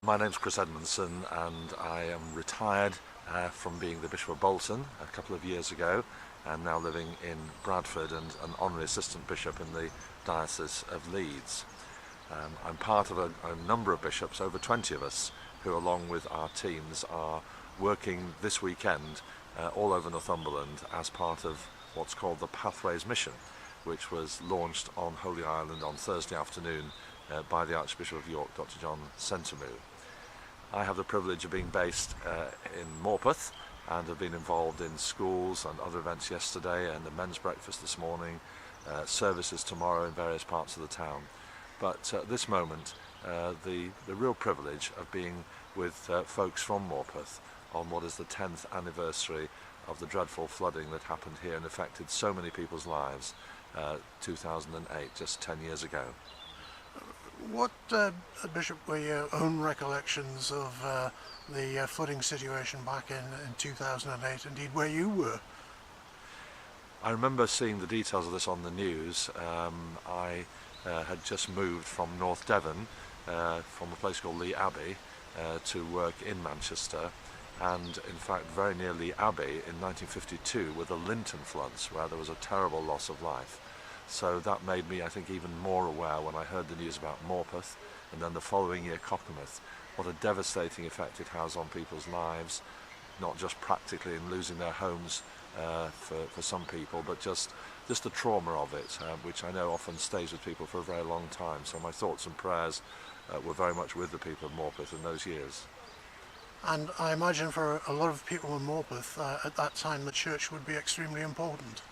My name's Chris Edmondson, and I am retired from being the Bishop of Bolton a couple of years ago, and now living in Bradford and an honorary assistant bishop in the Diocese of Leeds. I'm part of a number of bishops, over 20 of us, who along with our teams are working this weekend all over Northumberland as part of what's called the Pathways Mission, which was launched on Holy Island on Thursday afternoon by the Archbishop of York, Dr. John Sentanmu. I have the privilege of being based in Morpeth and have been involved in schools and other events yesterday, and the men's breakfast this morning, services tomorrow in various parts of the town. But at this moment, the real privilege of being with folks from Morpeth on what is the 10th anniversary of the dreadful flooding that happened here and affected so many people's lives 2008, just 10 years ago. What, Bishop, were your own recollections of the flooding situation back in 2008, indeed where you were? I remember seeing the details of this on the news. I had just moved from North Devon, from a place called Lee Abbey, to work in Manchester, and in fact very near Lee Abbey in 1952 were the Linton floods, where there was a terrible loss of life. So that made me, I think, even more aware when I heard the news about Morpeth, and then the following year Cockermouth, what a devastating effect it has on people's lives, not just practically in losing their homes for some people, but just the trauma of it, which I know often stays with people for a very long time. So my thoughts and prayers were very much with the people of Morpeth in those years. And I imagine for a lot of people in Morpeth, at that time the church would be extremely important.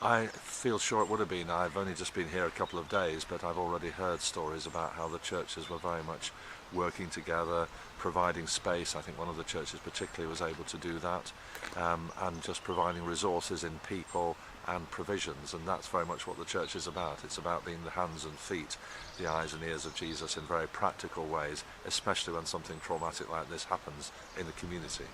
I feel sure it would have been. I've only just been here a couple of days, but I've already heard stories about how the churches were very much working together, providing space. I think one of the churches particularly was able to do that, and just providing resources in people and provisions, and that's very much what the church is about. It's about being the hands and feet, the eyes and ears of Jesus in very practical ways, especially when something traumatic like this happens in the community.